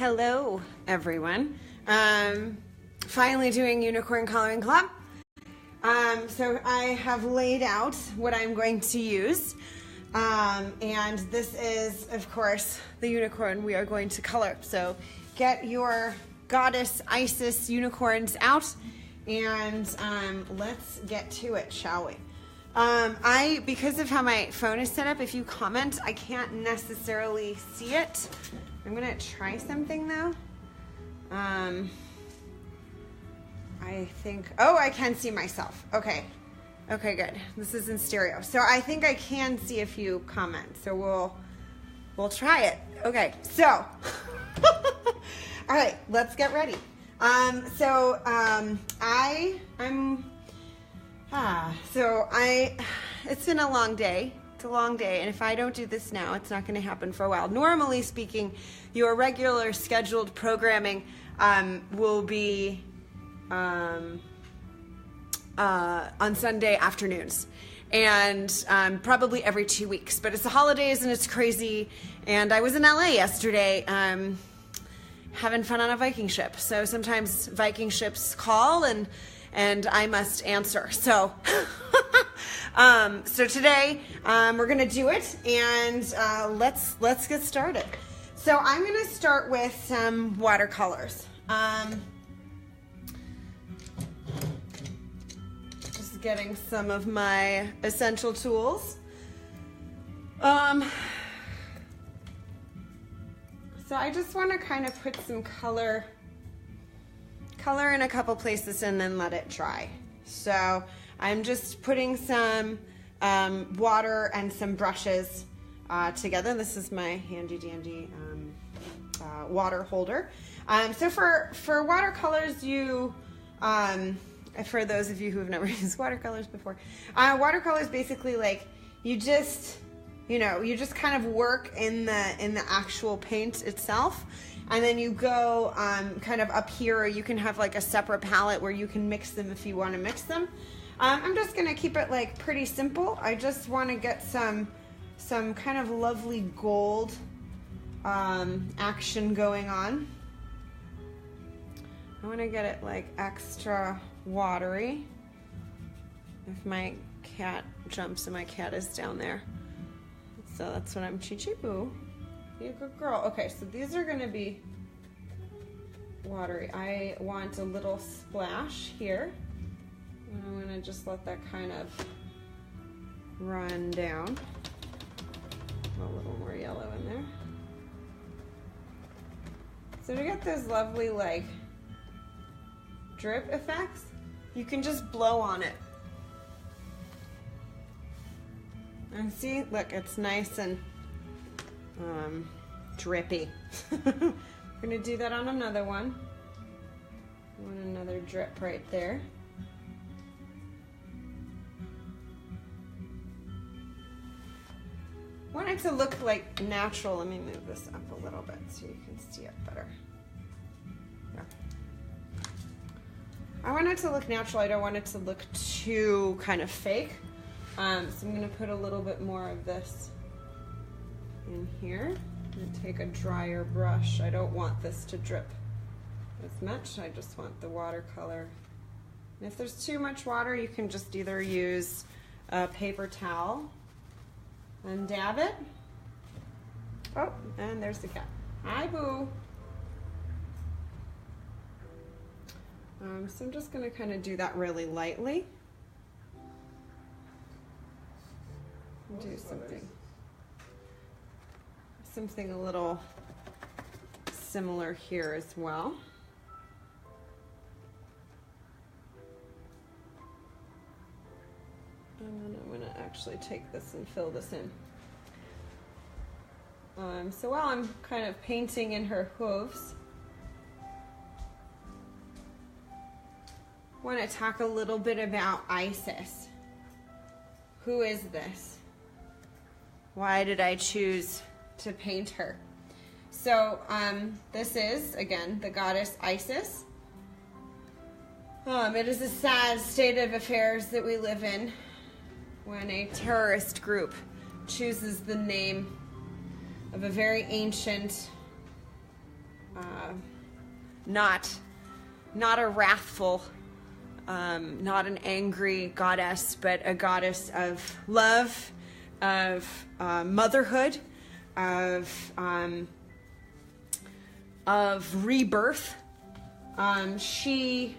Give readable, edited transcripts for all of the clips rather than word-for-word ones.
Hello, everyone. Finally doing Unicorn Coloring Club. So I have laid out what I'm going to use. And this is, of course, the unicorn we are going to color. So get your Goddess Isis unicorns out and let's get to it, shall we? Because of how my phone is set up, if you comment, I can't necessarily see it. I'm gonna try something though. I think, I can see myself. Okay, good. This is in stereo. So I think I can see a few comments. So we'll try it. Okay, so, all right, let's get ready. It's been a long day. It's a long day, and if I don't do this now, it's not going to happen for a while. Normally speaking, your regular scheduled programming will be on Sunday afternoons, and probably every 2 weeks. But it's the holidays and it's crazy, and I was in LA yesterday having fun on a Viking ship. So sometimes Viking ships call and I must answer. So so today we're gonna do it, and let's get started. So I'm gonna start with some watercolors. Just getting some of my essential tools. So I just want to kind of put some color in a couple places and then let it dry. So I'm just putting some water and some brushes together. This is my handy dandy water holder. So for watercolors, for those of you who have never used watercolors before, watercolors basically like you just kind of work in the actual paint itself. And then you go kind of up here, or you can have like a separate palette where you can mix them if you want to mix them. I'm just going to keep it like pretty simple. I just want to get some kind of lovely gold action going on. I want to get it like extra watery. If my cat jumps, and my cat is down there. So that's what I'm Chi-Chi-Boo. Be a good girl. Okay, so these are gonna be watery. I want a little splash here. And I'm gonna just let that kind of run down. A little more yellow in there. So to get those lovely like drip effects, you can just blow on it. And see, look, it's nice and drippy. We're gonna do that on another one. I want another drip right there. I want it to look like natural. Let me move this up a little bit so you can see it better. There. I want it to look natural. I don't want it to look too kind of fake. So I'm going to put a little bit more of this in here and take a drier brush. I don't want this to drip as much. I just want the watercolor. And if there's too much water, you can just either use a paper towel and dab it. Oh, and there's the cat. Hi, Boo. So I'm just going to kind of do that really lightly. Do something a little similar here as well. And then I'm going to actually take this and fill this in. So while I'm kind of painting in her hooves, I want to talk a little bit about Isis. Who is this? Why did I choose to paint her? So this is, again, the goddess Isis. It is a sad state of affairs that we live in when a terrorist group chooses the name of a very ancient not a wrathful, not an angry goddess, but a goddess of love, of motherhood, of rebirth. She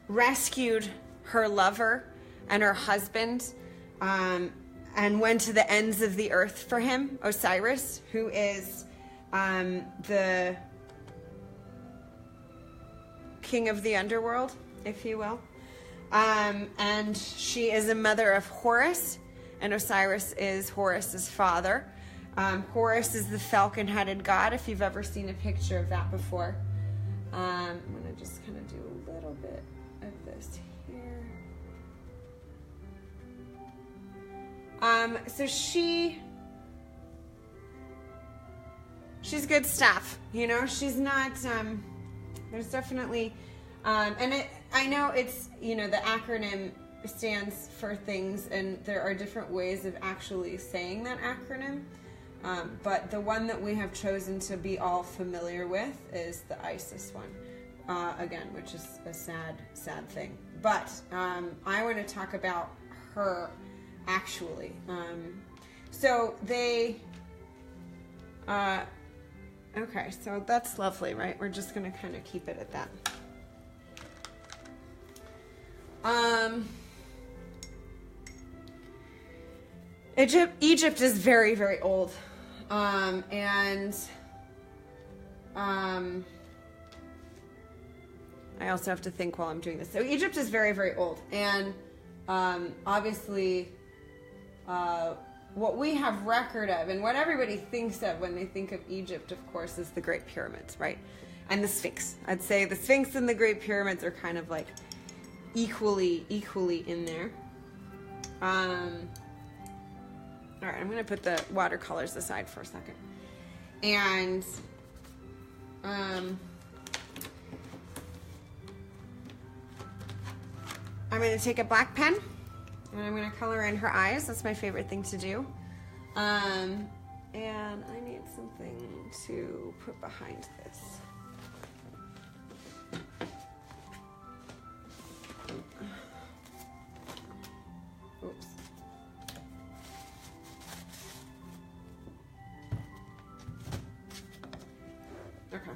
rescued her lover and her husband, and went to the ends of the earth for him, Osiris, who is the king of the underworld, if you will. And she is a mother of Horus, and Osiris is Horus's father. Horus is the falcon-headed god, if you've ever seen a picture of that before. I'm going to just kind of do a little bit of this here. So she's good stuff, you know. She's not, there's definitely, I know it's, you know, the acronym stands for things, and there are different ways of actually saying that acronym. But the one that we have chosen to be all familiar with is the Isis one, again, which is a sad, sad thing. But I want to talk about her, actually. So they, okay, so that's lovely, right? We're just going to kind of keep it at that. Egypt is very, very old. I also have to think while I'm doing this. So Egypt is very, very old. And obviously, what we have record of, and what everybody thinks of when they think of Egypt, of course, is the Great Pyramids, right? And the Sphinx. I'd say the Sphinx and the Great Pyramids are kind of like equally in there. All right, I'm going to put the watercolors aside for a second. And I'm going to take a black pen, and I'm going to color in her eyes. That's my favorite thing to do. And I need something to put behind this. Oops. Okay.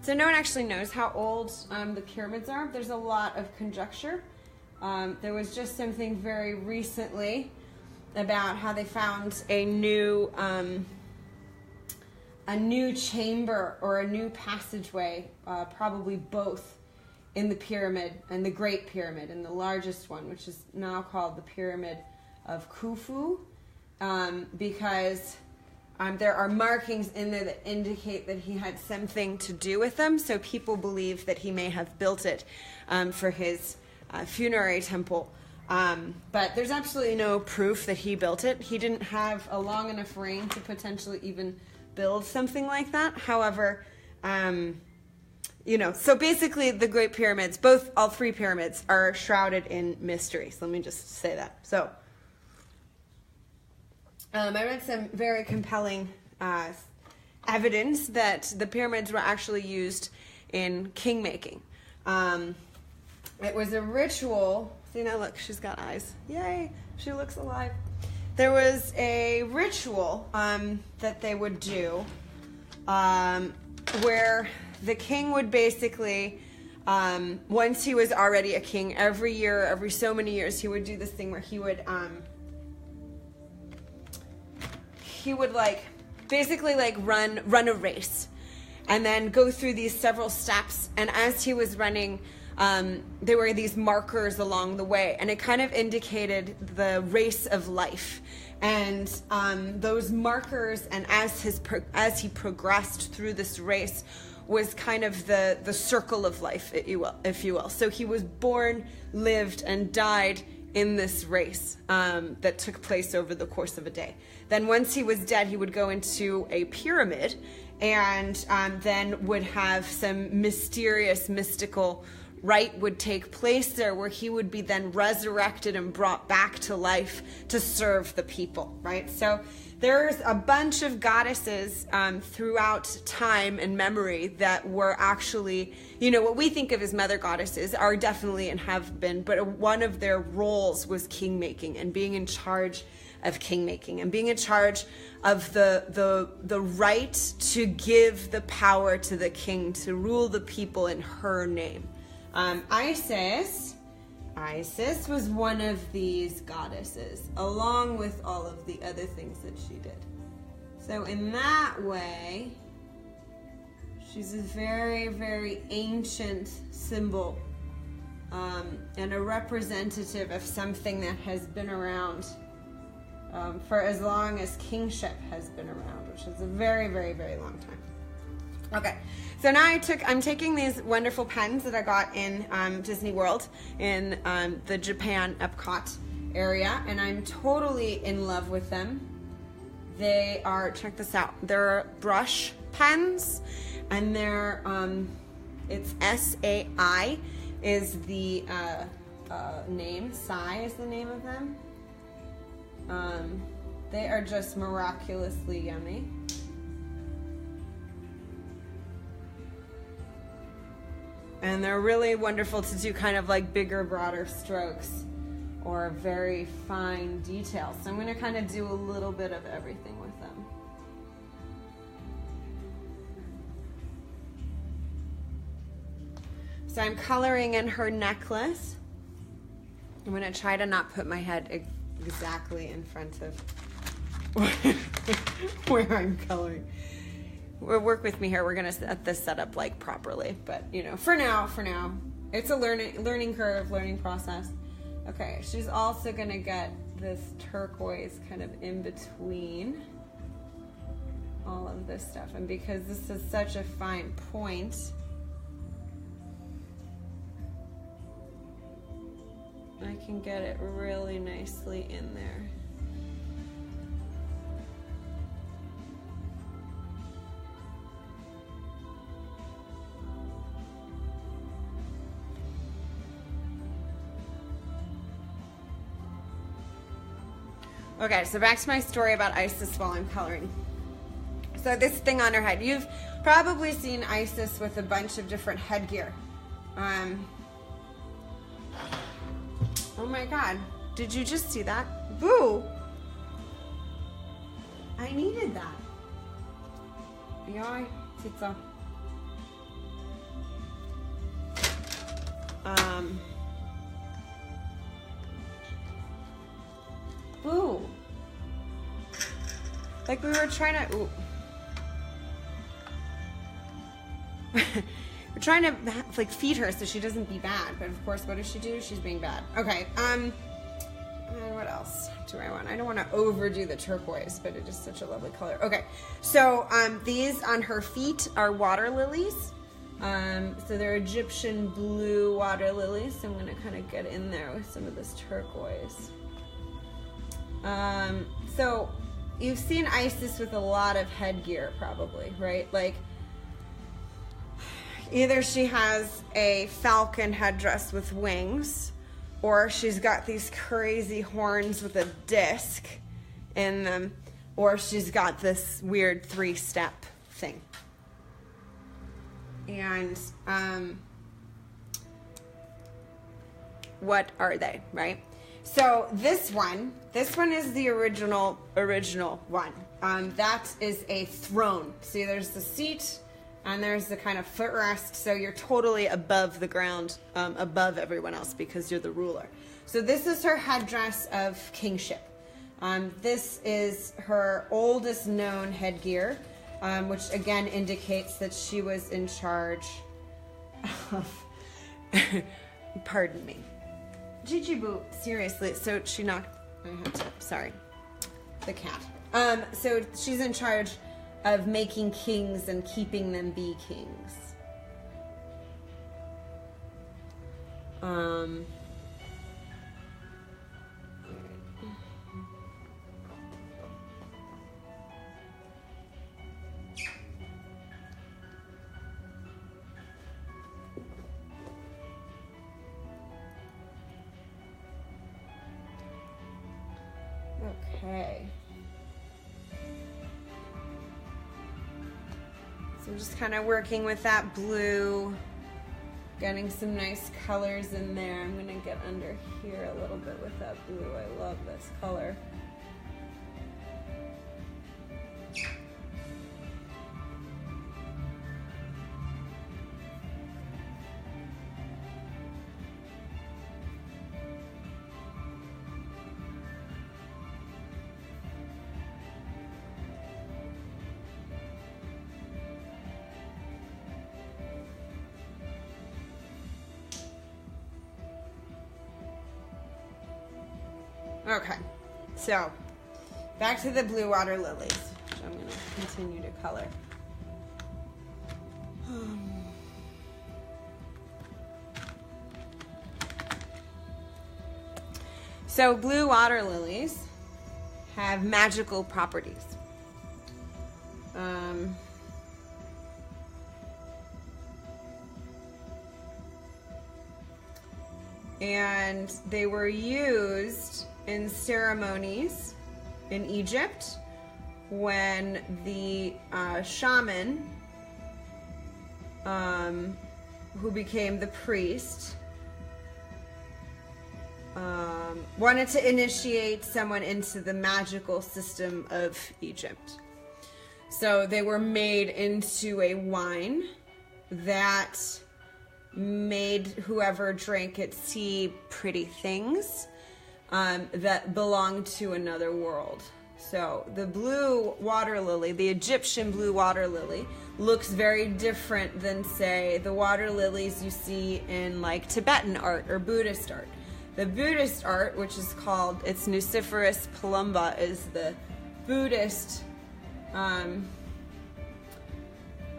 So no one actually knows how old the pyramids are. There's a lot of conjecture. There was just something very recently about how they found a new chamber or a new passageway, probably both, in the pyramid, and the Great Pyramid, and the largest one, which is now called the Pyramid of Khufu, because there are markings in there that indicate that he had something to do with them. So people believe that he may have built it for his funerary temple. But there's absolutely no proof that he built it. He didn't have a long enough reign to potentially even build something like that. However, you know, so basically the Great Pyramids, all three pyramids, are shrouded in mystery. So let me just say that. So I read some very compelling evidence that the pyramids were actually used in king making. It was a ritual. See, now look, she's got eyes. Yay, she looks alive. There was a ritual that they would do where the king would basically, once he was already a king, every year, every so many years, he would do this thing where he would like basically like run a race, and then go through these several steps. And as he was running, there were these markers along the way, and it kind of indicated the race of life. And those markers, and as he progressed through this race, was kind of the circle of life, if you will. So he was born, lived, and died in this race that took place over the course of a day. Then once he was dead, he would go into a pyramid and then would have some mysterious, mystical rite would take place there where he would be then resurrected and brought back to life to serve the people, right? So there's a bunch of goddesses throughout time and memory that were actually, what we think of as mother goddesses are definitely and have been, but one of their roles was king making and being in charge of king making and being in charge of the right to give the power to the king to rule the people in her name. Isis was one of these goddesses, along with all of the other things that she did. So in that way, she's a very, very ancient symbol, and a representative of something that has been around for as long as kingship has been around, which is a very, very, very long time. Okay, so now I'm taking these wonderful pens that I got in Disney World in the Japan Epcot area, and I'm totally in love with them. They are, check this out, they're brush pens, and they're, it's SAI is the name, Sai is the name of them. They are just miraculously yummy. And they're really wonderful to do kind of like bigger, broader strokes or very fine details. So I'm going to kind of do a little bit of everything with them. So I'm coloring in her necklace. I'm going to try to not put my head exactly in front of where I'm coloring. Work with me here. We're gonna set this setup like properly, but for now, it's a learning curve, learning process. Okay, she's also gonna get this turquoise kind of in between all of this stuff, and because this is such a fine point, I can get it really nicely in there. Okay, so back to my story about Isis while I'm coloring. So this thing on her head, you've probably seen Isis with a bunch of different headgear. Oh my God, did you just see that? Boo! I needed that. Ja, titta. Boo. Like we were trying to, ooh. We're trying to like feed her so she doesn't be bad, but of course what does she do? She's being bad. Okay, what else do I want? I don't want to overdo the turquoise, but it is such a lovely color. Okay, so these on her feet are water lilies. So they're Egyptian blue water lilies, so I'm gonna kind of get in there with some of this turquoise. So you've seen Isis with a lot of headgear probably, right? Like either she has a falcon headdress with wings, or she's got these crazy horns with a disc in them, or she's got this weird 3-step thing. And what are they, right? So this one is the original one. That is a throne. See, there's the seat and there's the kind of footrest. So you're totally above the ground, above everyone else because you're the ruler. So this is her headdress of kingship. This is her oldest known headgear, which again indicates that she was in charge of, pardon me. Gigi Boo, seriously, so she knocked, I had to, sorry, the cat. So she's in charge of making kings and keeping them be kings. Okay. So I'm just kind of working with that blue, getting some nice colors in there. I'm gonna get under here a little bit with that blue. I love this color. Okay, so back to the blue water lilies, which I'm going to continue to color. So blue water lilies have magical properties. And they were used in ceremonies in Egypt when the shaman who became the priest wanted to initiate someone into the magical system of Egypt. So they were made into a wine that made whoever drank it see pretty things that belonged to another world. So the blue water lily, the Egyptian blue water lily, looks very different than, say, the water lilies you see in like Tibetan art or Buddhist art. The Buddhist art, which is called, it's Nuciferus palumba, is the Buddhist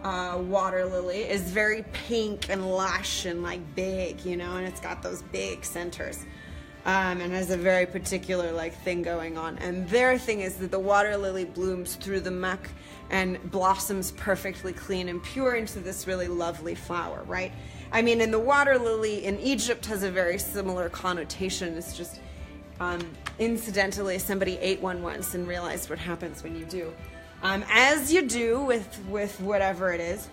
water lily, is very pink and lush and like big, you know, and it's got those big centers. And has a very particular like thing going on. And their thing is that the water lily blooms through the muck and blossoms perfectly clean and pure into this really lovely flower, right? I mean, and the water lily in Egypt has a very similar connotation. It's just, incidentally, somebody ate one once and realized what happens when you do. As you do with whatever it is.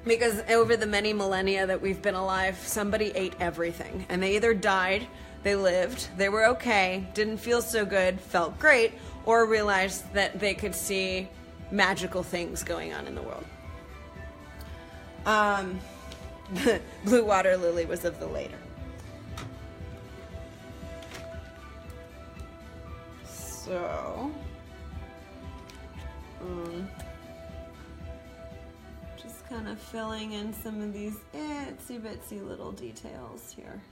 Because over the many millennia that we've been alive, somebody ate everything. And they either died, they lived, they were okay, didn't feel so good, felt great, or realized that they could see magical things going on in the world. The blue water lily was of the later. So, just kind of filling in some of these itsy bitsy little details here.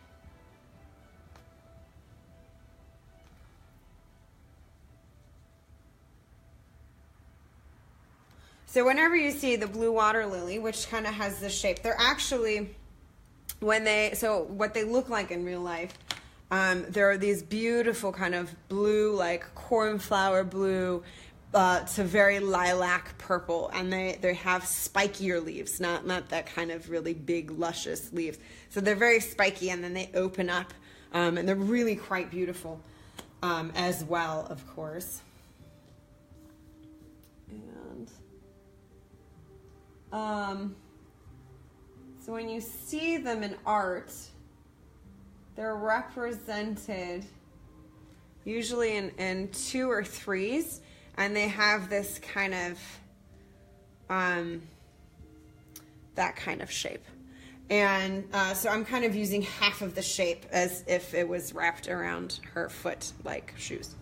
So whenever you see the blue water lily, which kind of has this shape, they're actually, what they look like in real life, there are these beautiful kind of blue, like cornflower blue, to very lilac purple, and they have spikier leaves, not that kind of really big, luscious leaves. So they're very spiky, and then they open up, and they're really quite beautiful as well, of course. And so when you see them in art, they're represented usually in 2 or 3s, and they have this kind of that kind of shape. And so I'm kind of using half of the shape as if it was wrapped around her foot like shoes.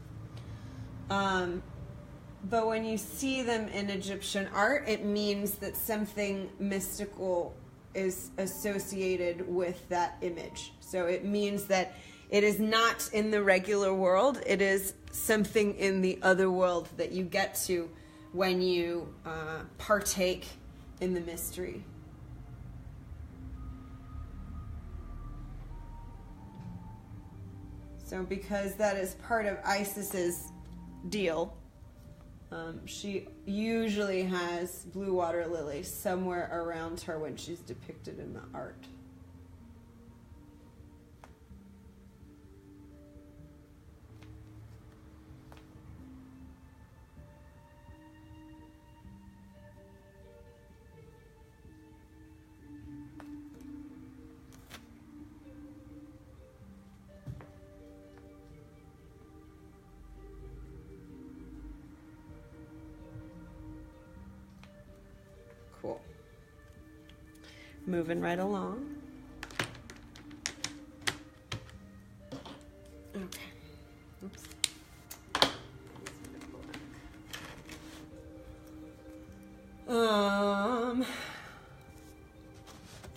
But when you see them in Egyptian art, it means that something mystical is associated with that image. So it means that it is not in the regular world. It is something in the other world that you get to when you partake in the mystery. So because that is part of Isis's deal, she usually has blue water lilies somewhere around her when she's depicted in the art. moving right along. Okay. Oops.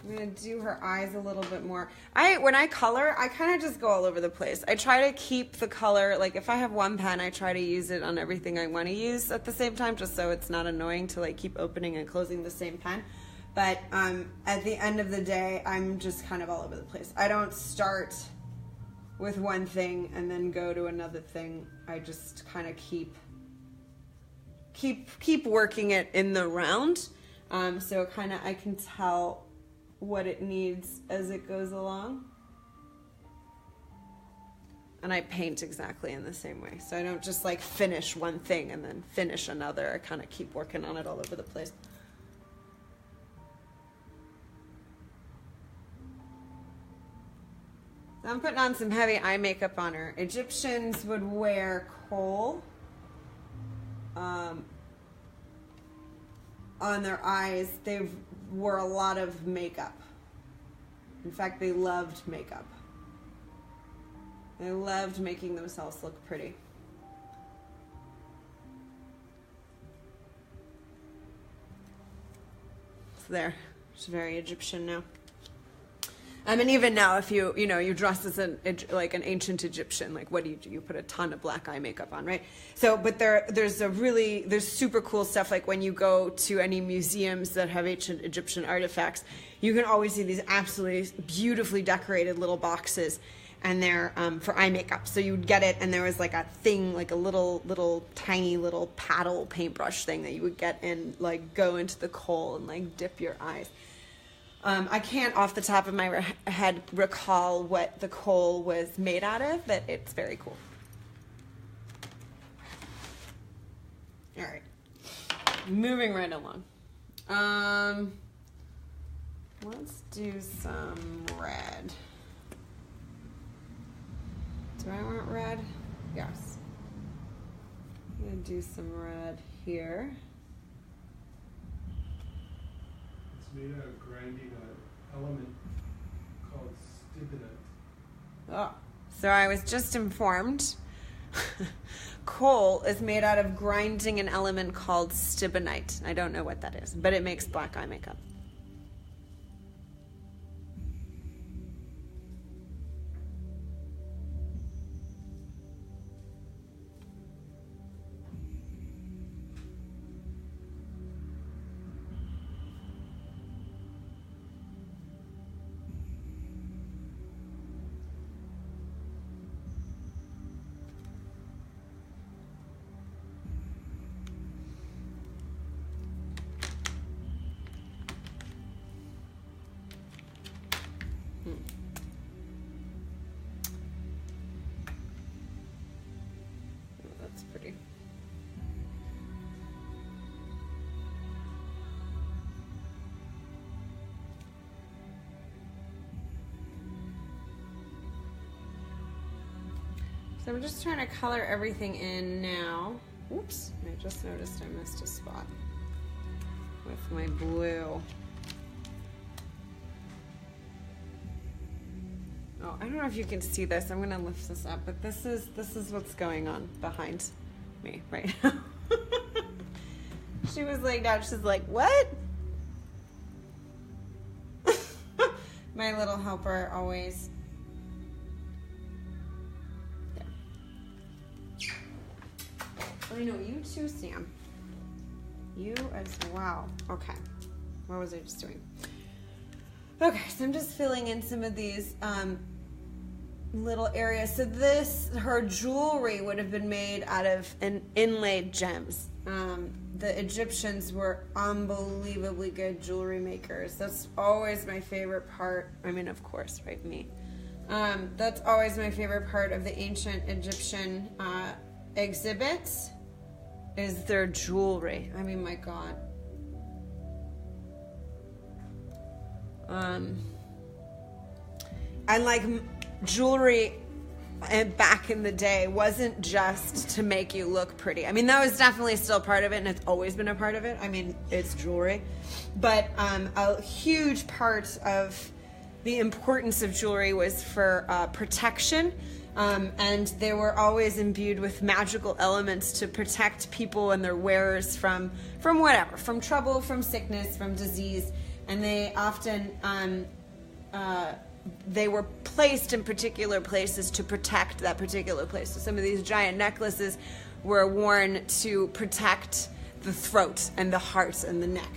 I'm gonna do her eyes a little bit more. When I color, I kind of just go all over the place. I try to keep the color, like if I have one pen, I try to use it on everything I want to use at the same time, just so it's not annoying to like keep opening and closing the same pen. But at the end of the day, I'm just kind of all over the place. I don't start with one thing and then go to another thing. I just kind of keep working it in the round. So kind of I can tell what it needs as it goes along. And I paint exactly in the same way. So I don't just like finish one thing and then finish another. I kind of keep working on it all over the place. So I'm putting on some heavy eye makeup on her. Egyptians would wear kohl on their eyes. They wore a lot of makeup. In fact, they loved makeup. They loved making themselves look pretty. So there, she's very Egyptian now. And even now, if you dress as an ancient Egyptian, like what do? You put a ton of black eye makeup on, right? So, but there's super cool stuff. Like when you go to any museums that have ancient Egyptian artifacts, you can always see these absolutely beautifully decorated little boxes, and they're for eye makeup. So you would get it, and there was like a thing, like a little tiny little paddle paintbrush thing that you would get and like go into the kohl and like dip your eyes. I can't off the top of my head recall what the kohl was made out of, but it's very cool. All right, moving right along. Let's do some red. Do I want red? Yes. I'm gonna do some red here. Made out of grinding an element called stibnite. Oh, so I was just informed. Kohl is made out of grinding an element called stibnite. I don't know what that is, but it makes black eye makeup. That's pretty. So I'm just trying to color everything in now. Oops, I just noticed I missed a spot with my blue. Oh, I don't know if you can see this. I'm gonna lift this up, but this is what's going on behind me right now. She was laying down. She's like, "What?" My little helper always. There. I know you too, Sam. You as well. Okay. What was I just doing? Okay, so I'm just filling in some of these little areas. So her jewelry would have been made out of inlaid gems. The Egyptians were unbelievably good jewelry makers. That's always my favorite part. I mean, of course, right, me. That's always my favorite part of the ancient Egyptian exhibits is their jewelry. I mean, my God. I like jewelry and back in the day wasn't just to make you look pretty. I mean, that was definitely still part of it, and it's always been a part of it. I mean, it's jewelry. But a huge part of the importance of jewelry was for protection. And they were always imbued with magical elements to protect people and their wearers from whatever, from trouble, from sickness, from disease. And they often, they were placed in particular places to protect that particular place. So some of these giant necklaces were worn to protect the throat and the heart and the neck.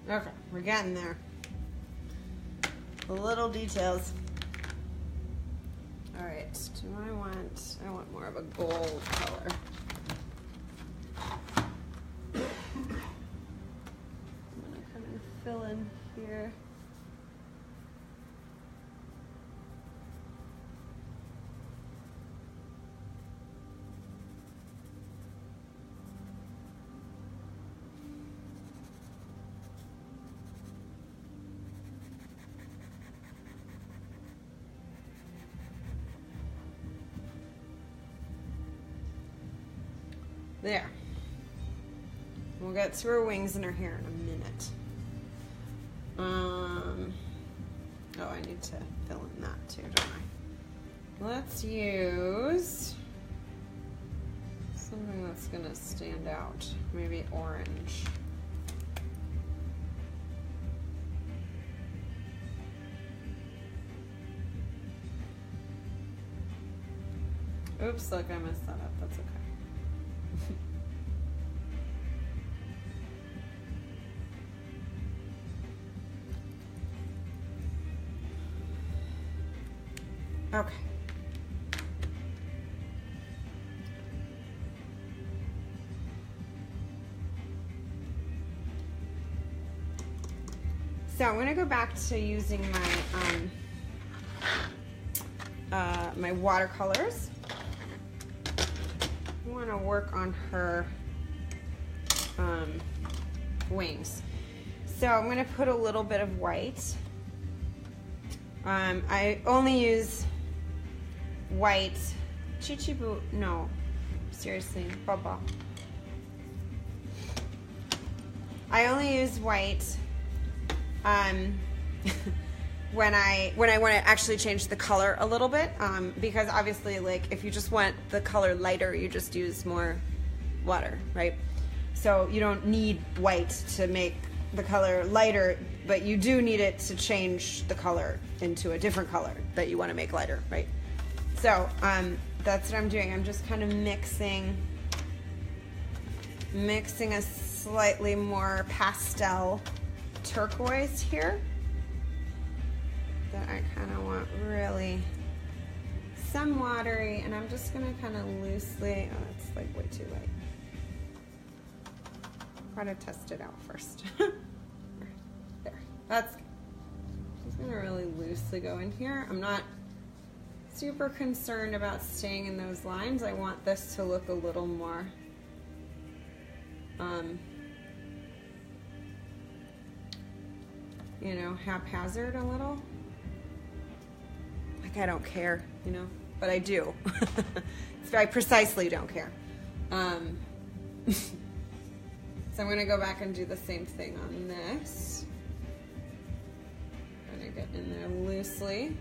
Okay, we're getting there. The little details. All right, I want more of a gold color. I'm gonna kind of fill in here. There. We'll get to her wings and her hair in a minute. Oh, I need to fill in that too, don't I? Let's use something that's gonna stand out. Maybe orange. Oops, look, I messed that up. That's okay. Okay. So I'm going to go back to using my my watercolors. I want to work on her wings. So I'm going to put a little bit of white. I only use white. Chichibu, no, seriously, Baba. I only use white when I want to actually change the color a little bit, because obviously, like, if you just want the color lighter, you just use more water, right? So you don't need white to make the color lighter, but you do need it to change the color into a different color that you want to make lighter, right? So that's what I'm doing. I'm just kind of mixing a slightly more pastel turquoise here that I kind of want really some watery, and I'm just going to kind of loosely, oh, that's like way too light. Gotta test it out first. There, that's good. Just gonna really loosely go in here. I'm not super concerned about staying in those lines. I want this to look a little more you know, haphazard a little. Like, I don't care, you know, but I do. It's very precisely don't care. So I'm going to go back and do the same thing on this. I'm going to get in there loosely.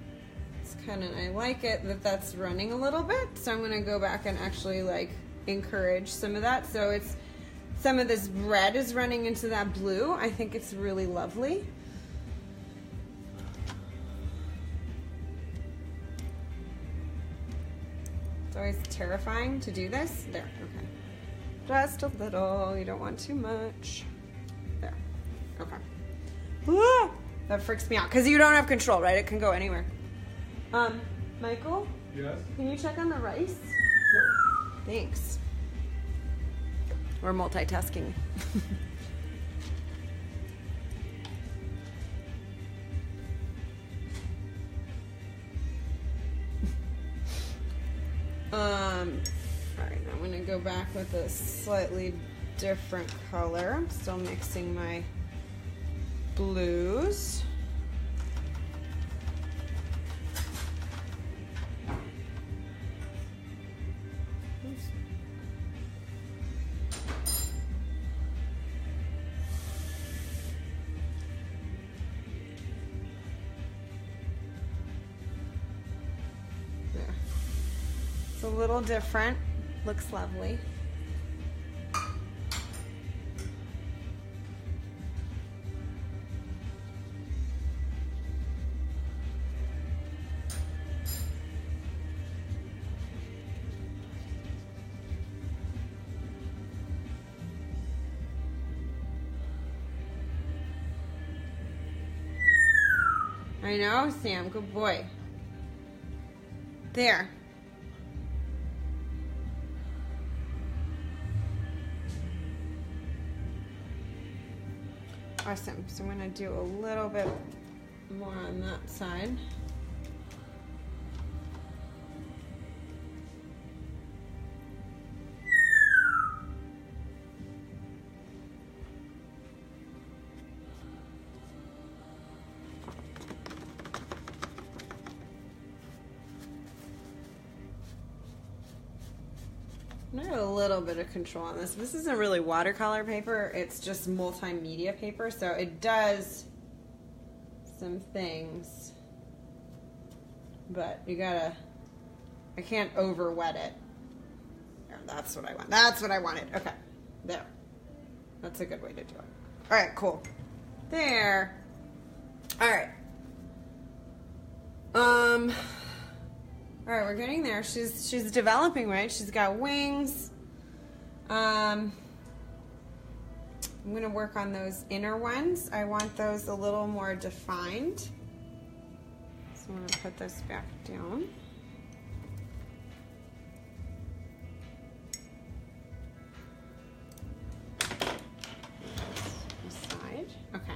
It's kind of, I like it that that's running a little bit. So I'm going to go back and actually like encourage some of that. So it's, some of this red is running into that blue. I think it's really lovely. It's always terrifying to do this. There, okay. Just a little. You don't want too much. There. Okay. Ah, that freaks me out because you don't have control, right? It can go anywhere. Michael? Yes? Can you check on the rice? Yep. Thanks. We're multitasking. Alright, I'm gonna go back with a slightly different color. I'm still mixing my blues. It's a little different. Looks lovely. I know, Sam. Good boy. There. Awesome. So I'm going to do a little bit more on that side. I have a little bit of control on this. This isn't really watercolor paper, it's just multimedia paper, so it does some things, but you gotta, I can't over wet it. There, that's what I want. That's what I wanted. Okay, there. That's a good way to do it. All right, cool. There. All right. All right, we're getting there. She's developing, right? She's got wings. I'm gonna work on those inner ones. I want those a little more defined. So I'm gonna put this back down. Side. Okay.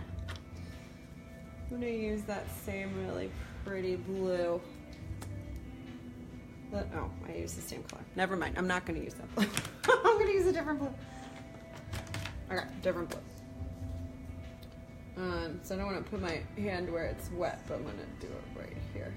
I'm gonna use that same really pretty blue. Oh, I used the same color. Never mind. I'm not going to use that blue. I'm going to use a different blue. Okay, different blue. So I don't want to put my hand where it's wet, but I'm going to do it right here.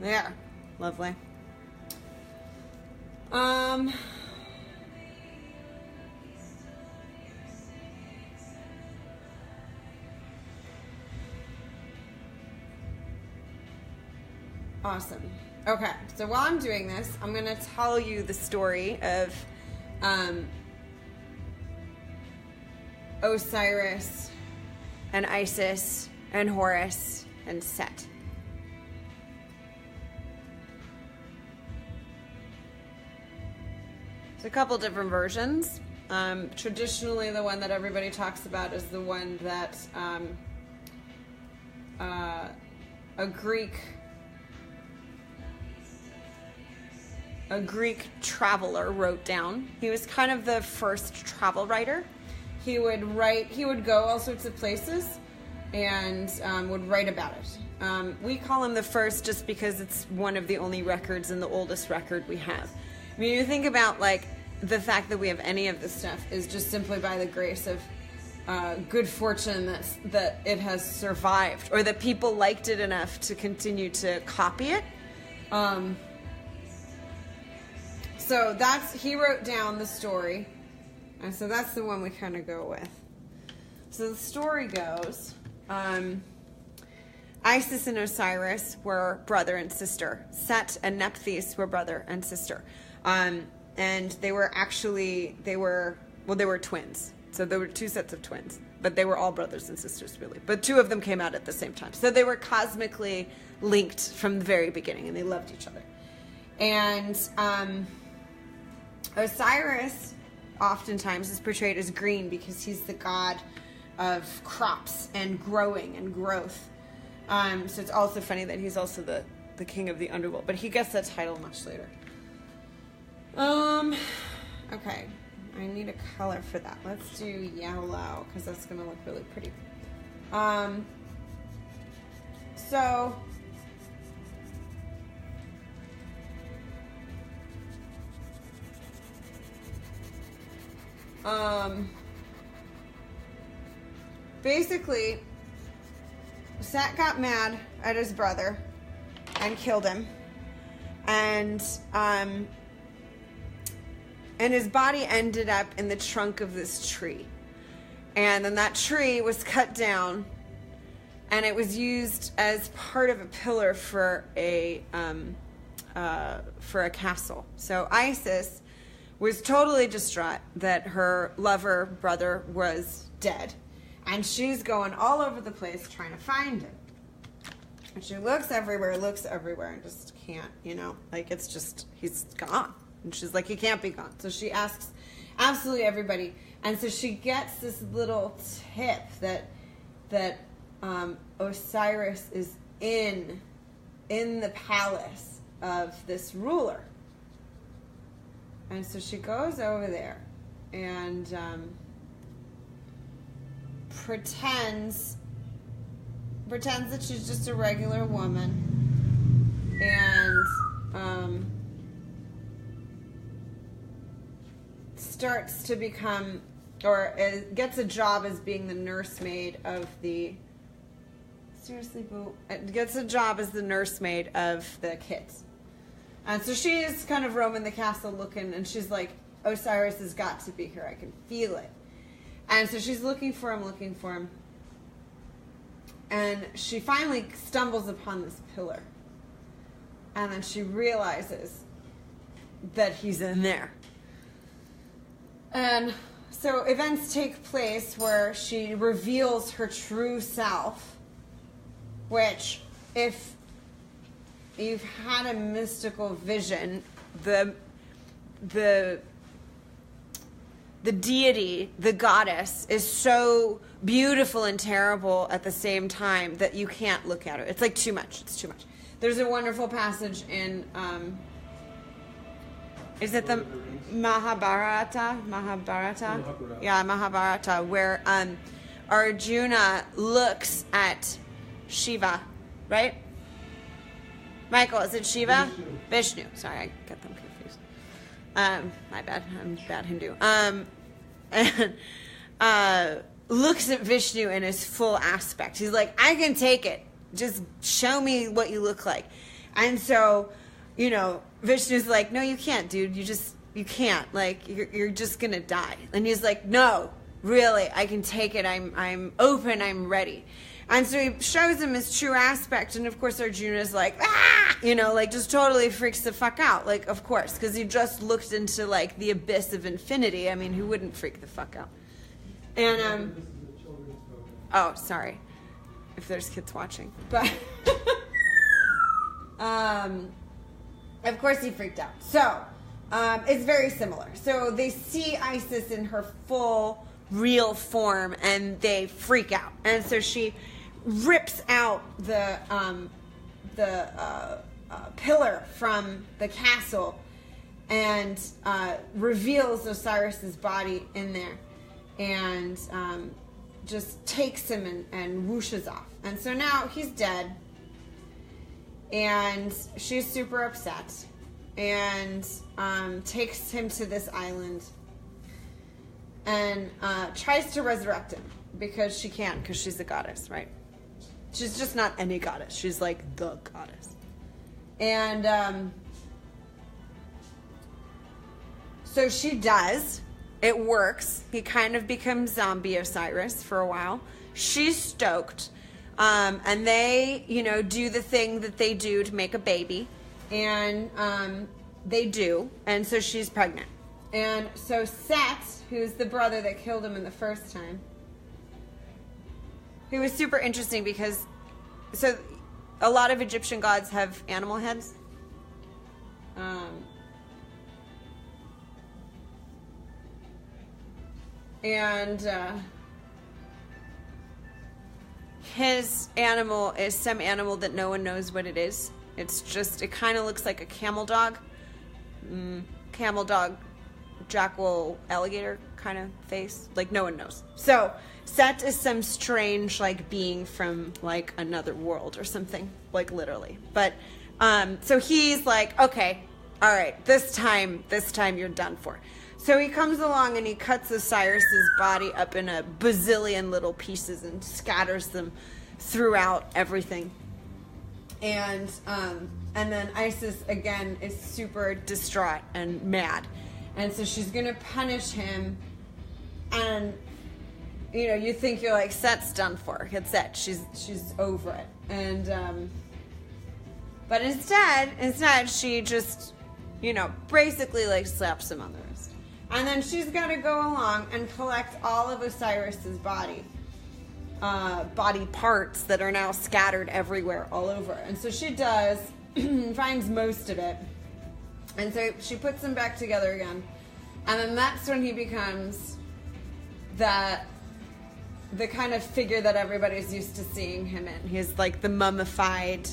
There. Lovely. Awesome. Okay, so while I'm doing this, I'm going to tell you the story of Osiris and Isis and Horus and Set. There's a couple different versions. Traditionally, the one that everybody talks about is the one that a Greek traveler wrote down. He was kind of the first travel writer. He would go all sorts of places and would write about it. We call him the first just because it's one of the only records and the oldest record we have. I mean, you think about like the fact that we have any of this stuff is just simply by the grace of good fortune that it has survived, or that people liked it enough to continue to copy it. So he wrote down the story And so that's the one we kind of go with. So the story goes, Isis and Osiris were brother and sister. Set and Nephthys were brother and sister. And they were twins. So there were two sets of twins, but they were all brothers and sisters, really. But two of them came out at the same time. So they were cosmically linked from the very beginning, and they loved each other. And Osiris oftentimes is portrayed as green because he's the god of crops and growing and growth. So it's also funny that he's also the king of the underworld, but he gets that title much later. Okay. I need a color for that. Let's do yellow because that's going to look really pretty. Basically, Set got mad at his brother and killed him. And his body ended up in the trunk of this tree. And then that tree was cut down, and it was used as part of a pillar for a castle. So Isis was totally distraught that her lover brother was dead. And she's going all over the place trying to find him. And she looks everywhere, and just can't, it's just, he's gone. And she's like, he can't be gone. So she asks absolutely everybody. And so she gets this little tip that Osiris is in the palace of this ruler. And so she goes over there and pretends that she's just a regular woman. And starts to become, or gets a job as being the nursemaid of the, gets a job as the nursemaid of the kids. And so she's kind of roaming the castle looking, and she's like, Osiris has got to be here. I can feel it. And so she's looking for him. And she finally stumbles upon this pillar. And then she realizes that he's in there. And so events take place where she reveals her true self, which, if you've had a mystical vision, the deity, the goddess, is so beautiful and terrible at the same time that you can't look at her. It's like too much. It's too much. There's a wonderful passage in, is it the Mahabharata? Yeah, Mahabharata, where Arjuna looks at Shiva, right? Michael, is it Shiva? Vishnu. Sorry, I get them confused. My bad. I'm bad Hindu. And looks at Vishnu in his full aspect. He's like, I can take it. Just show me what you look like. And so, Vishnu's like, no, you can't, dude. You can't. Like, you're just gonna die. And he's like, no, really, I can take it. I'm open. I'm ready. And so he shows him his true aspect, and of course Arjuna's like, just totally freaks the fuck out. Like, of course, because he just looked into, like, the abyss of infinity. I mean, who wouldn't freak the fuck out? And, oh, sorry, if there's kids watching. But, of course he freaked out. So, it's very similar. So they see Isis in her full, real form, and they freak out. And so she rips out the pillar from the castle and reveals Osiris's body in there, and just takes him and whooshes off. And so now he's dead, and she's super upset, and takes him to this island and tries to resurrect him, because she can, because she's a goddess, right? She's just not any goddess. She's like the goddess. And so she does, it works. He kind of becomes zombie Osiris for a while. She's stoked. And they, do the thing that they do to make a baby. And they do. And so she's pregnant. And so Set, who's the brother that killed him in the first time, who was super interesting because, so a lot of Egyptian gods have animal heads. His animal is some animal that no one knows what it is. It's just, it kind of looks like a camel dog. Camel dog, jackal, alligator kind of face. Like, no one knows. So, Set is some strange, like, being from, like, another world or something. Like, literally. But, so he's like, okay, all right, this time you're done for. So he comes along and he cuts Osiris's body up in a bazillion little pieces and scatters them throughout everything. And then Isis again is super distraught and mad, and so she's gonna punish him. And you think you're like, Set's done for. It's Set. She's over it. And but instead she just basically like slaps him on the wrist. And then she's got to go along and collect all of Osiris's body parts that are now scattered everywhere all over. And so she does, finds most of it. And so she puts them back together again. And then that's when he becomes the kind of figure that everybody's used to seeing him in. He's like the mummified,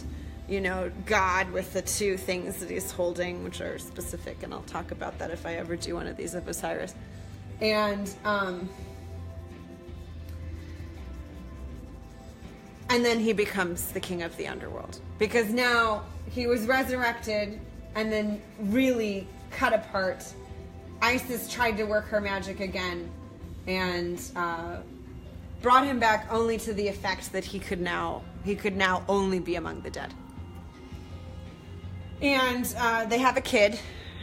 God with the two things that he's holding, which are specific, and I'll talk about that if I ever do one of these of Osiris. And then he becomes the king of the underworld, because now he was resurrected and then really cut apart. Isis tried to work her magic again and brought him back, only to the effect that he could now only be among the dead. And they have a kid,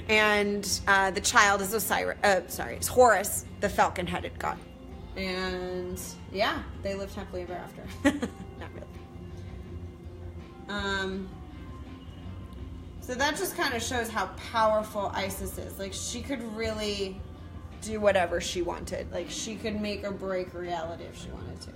and the child is it's Horus, the falcon-headed god. And yeah, they lived happily ever after. Not really. So that just kind of shows how powerful Isis is. Like, she could really do whatever she wanted. Like, she could make or break reality if she wanted to.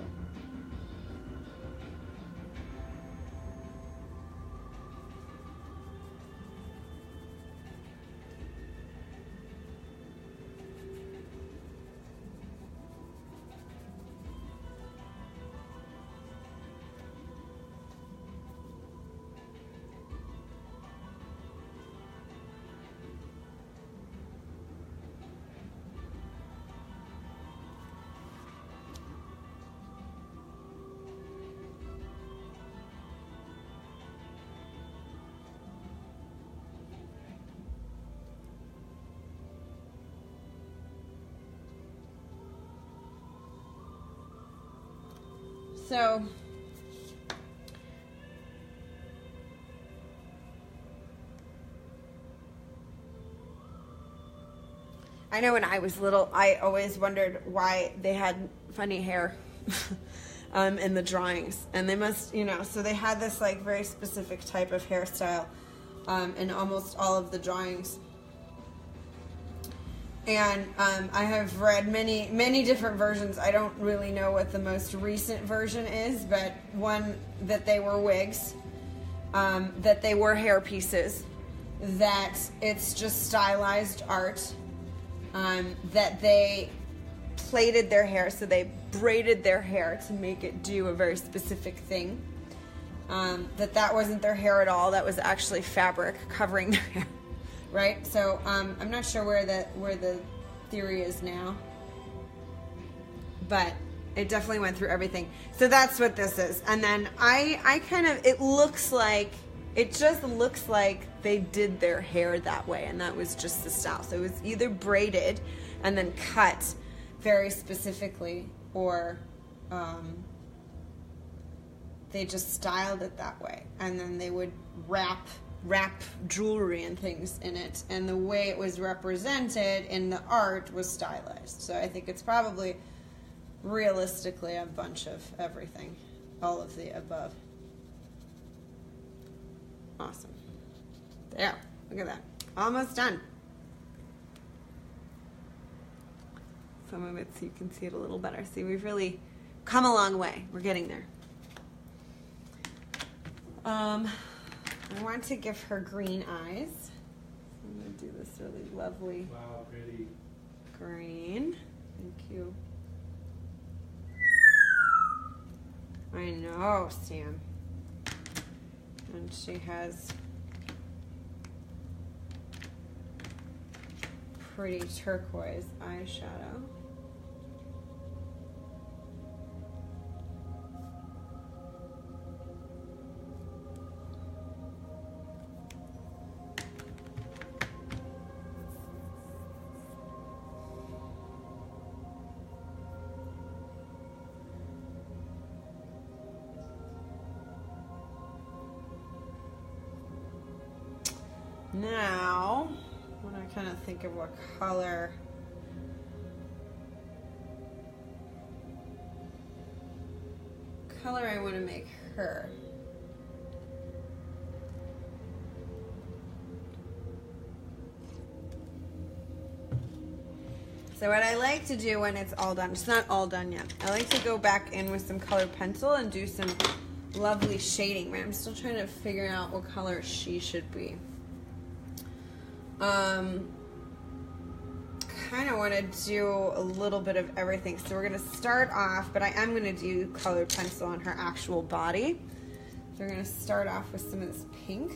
So, I know when I was little, I always wondered why they had funny hair in the drawings. And they must, so they had this like very specific type of hairstyle in almost all of the drawings. And I have read many different versions. I don't really know what the most recent version is, but one that they were wigs, that they were hair pieces, that it's just stylized art, that they plaited their hair, so they braided their hair to make it do a very specific thing, that wasn't their hair at all, that was actually fabric covering their hair. Right, so I'm not sure where the theory is now, but it definitely went through everything. So that's what this is. And then I kind of, it just looks like they did their hair that way, and that was just the style. So it was either braided and then cut very specifically, or they just styled it that way, and then they would wrap wrap jewelry and things in it, and the way it was represented in the art was stylized. So I think it's probably realistically a bunch of everything, all of the above. Awesome. There, look at that. Almost done. So move it so you can see it a little better. See, we've really come a long way. We're getting there. I want to give her green eyes. I'm going to do this really lovely Wow, pretty. green. Thank you. I know, Sam. And she has pretty turquoise eyeshadow. Now, when I kind of think of what color I want to make her. So what I like to do when it's all done, it's not all done yet, I like to go back in with some colored pencil and do some lovely shading. I'm still trying to figure out what color she should be. Kind of want to do a little bit of everything. So we're going to start off, but I am going to do colored pencil on her actual body. So we're going to start off with some of this pink.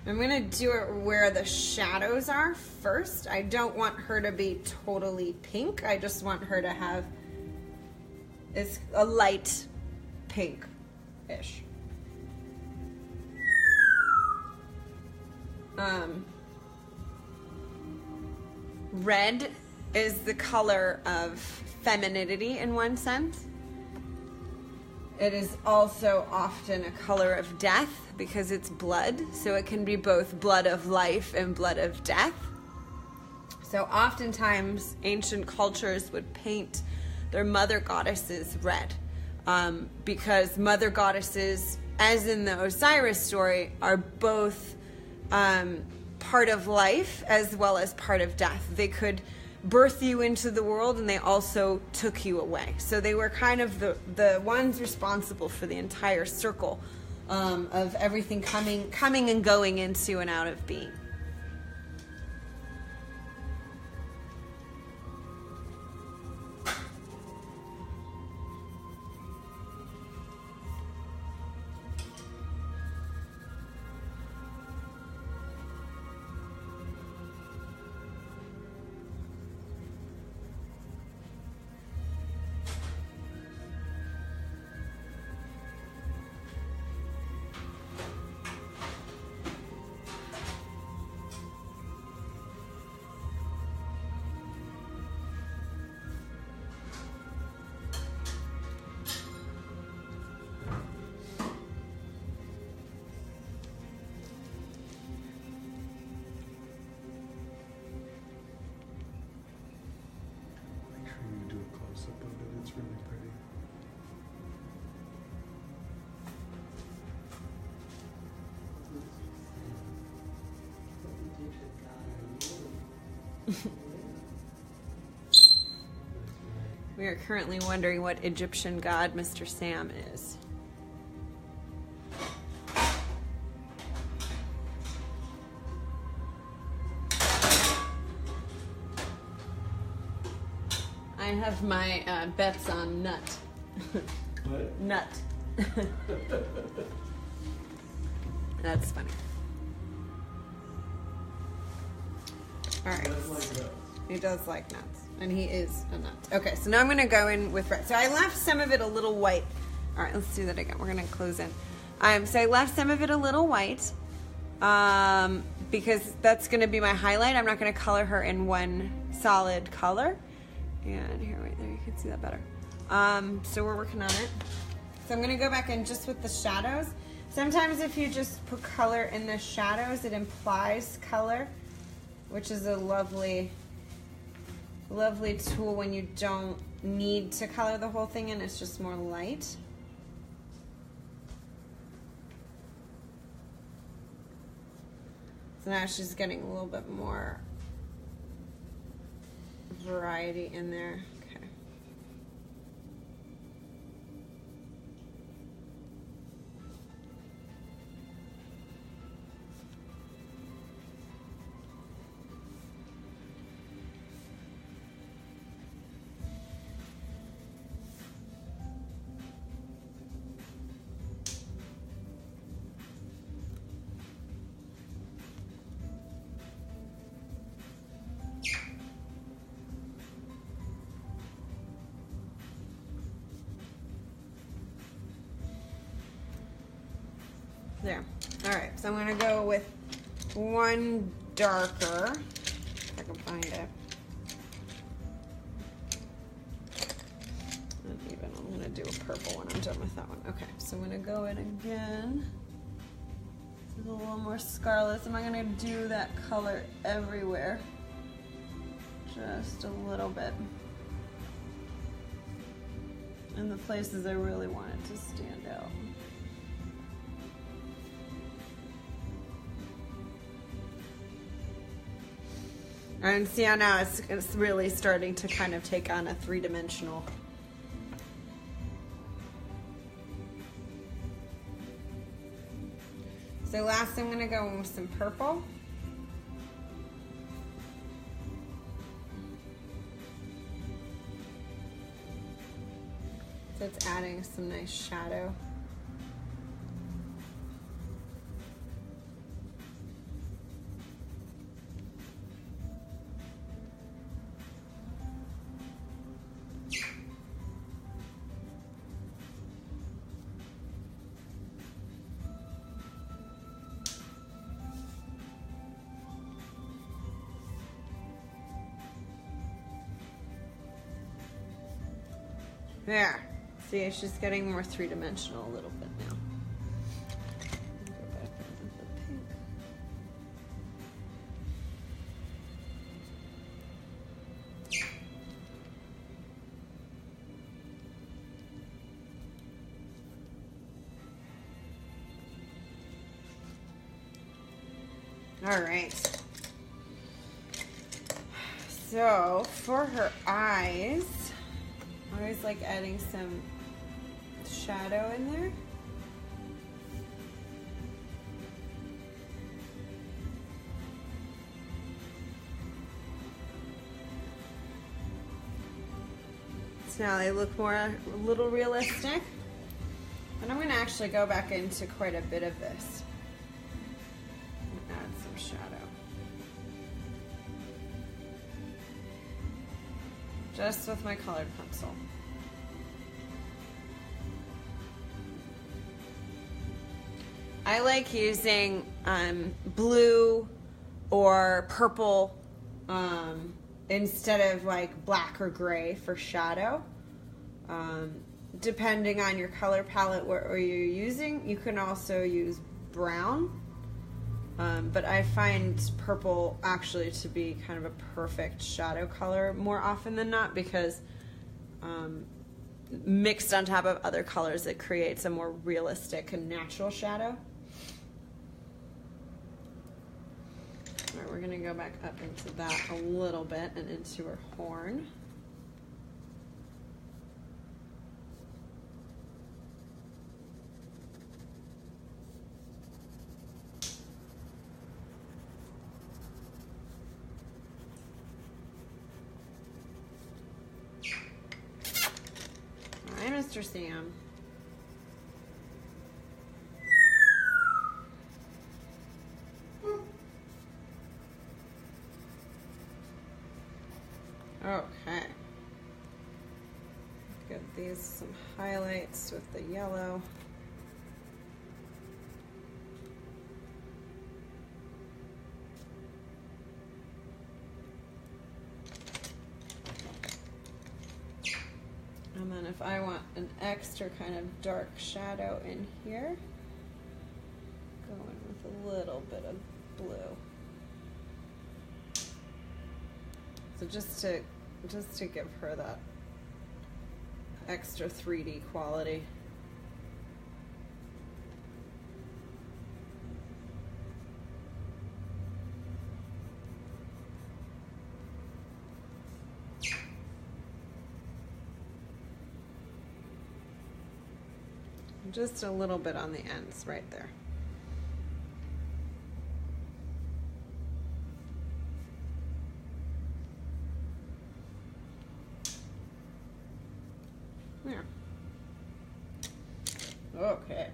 I'm going to do it where the shadows are first. I don't want her to be totally pink. I just want her to have it's a light pink-ish. Red is the color of femininity in one sense. It is also often a color of death because it's blood, so it can be both blood of life and blood of death. So oftentimes ancient cultures would paint their mother goddesses red because mother goddesses, as in the Osiris story, are both part of life as well as part of death. They could birth you into the world and they also took you away. So they were kind of the ones responsible for the entire circle of everything coming and going into and out of being. We are currently wondering what Egyptian god Mr. Sam is. I have my bets on Nut. What? Nut. That's funny. All right. That's like that. He does like nuts. And he is a nut. Okay, so now I'm gonna go in with red. So I left some of it a little white. All right, let's do that again. We're gonna close in. So I left some of it a little white because that's gonna be my highlight. I'm not gonna color her in one solid color. And here, right there, you can see that better. So we're working on it. So I'm gonna go back in just with the shadows. Sometimes if you just put color in the shadows, it implies color, which is a lovely tool when you don't need to color the whole thing in, it's just more light. So now she's getting a little bit more variety in there. Okay. There. All right, so I'm gonna go with one darker, if I can find it. And even I'm gonna do a purple when I'm done with that one. Okay, so I'm gonna go in again. This is a little more scarlet. So I'm not gonna do that color everywhere. Just a little bit. In the places I really want it to stand out. And see how now it's really starting to kind of take on a three-dimensional. So last I'm gonna go in with some purple. So it's adding some nice shadow. There. See, she's getting more three-dimensional a little bit now. Go back in with the pink. All right. So for her eyes, I always like adding some shadow in there. So now they look a little realistic. And I'm going to actually go back into quite a bit of this. And add some shadow. Just with my colored pencil. I like using blue or purple instead of like black or gray for shadow. Depending on your color palette what you're using, you can also use brown. But I find purple actually to be kind of a perfect shadow color more often than not because mixed on top of other colors it creates a more realistic and natural shadow. All right, we're going to go back up into that a little bit and into her horn. All right, Mr. Sam. Okay. Give these some highlights with the yellow. And then if I want an extra kind of dark shadow in here, go in with a little bit of blue. So just to give her that extra 3D quality. Just a little bit on the ends right there. There. Okay.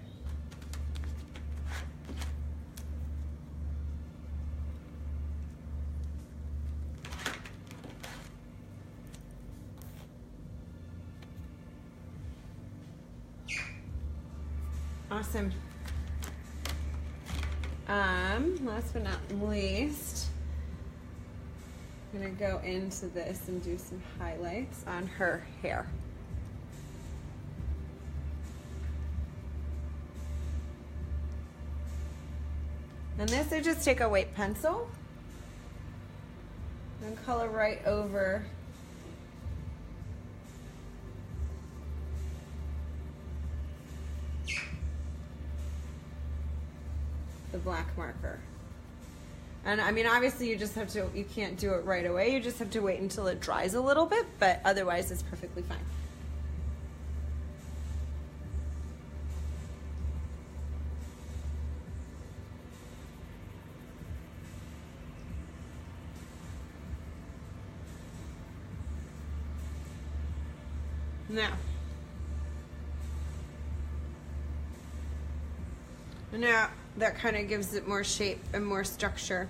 Awesome. Last but not least, I'm gonna go into this and do some highlights on her hair. And this, I just take a white pencil and color right over the black marker. And I mean, obviously you just have to, you can't do it right away. You just have to wait until it dries a little bit, but otherwise it's perfectly fine. Now that kind of gives it more shape and more structure.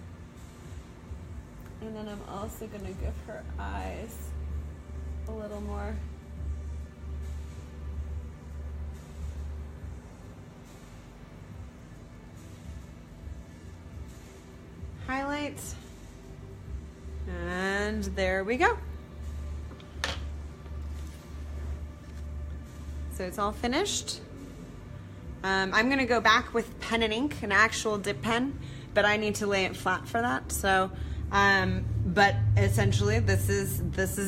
And then I'm also going to give her eyes a little more. Highlights. And there we go. So it's all finished. I'm gonna go back with pen and ink, an actual dip pen, but I need to lay it flat for that. So, but essentially this is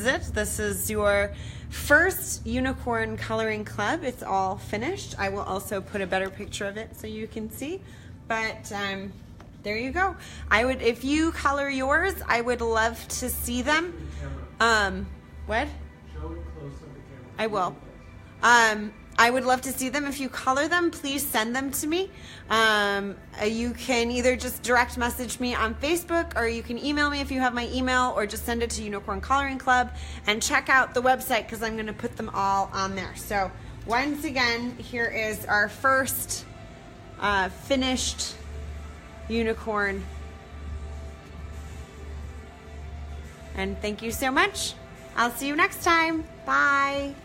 it. This is your first Unicorn Coloring Club. It's all finished. I will also put a better picture of it so you can see, but there you go. If you color yours, I would love to see them. What? Show it close on the camera. I will. I would love to see them. If you color them, please send them to me. You can either just direct message me on Facebook, or you can email me if you have my email, or just send it to Unicorn Coloring Club, and check out the website because I'm going to put them all on there. So once again, here is our first finished unicorn. And thank you so much. I'll see you next time. Bye.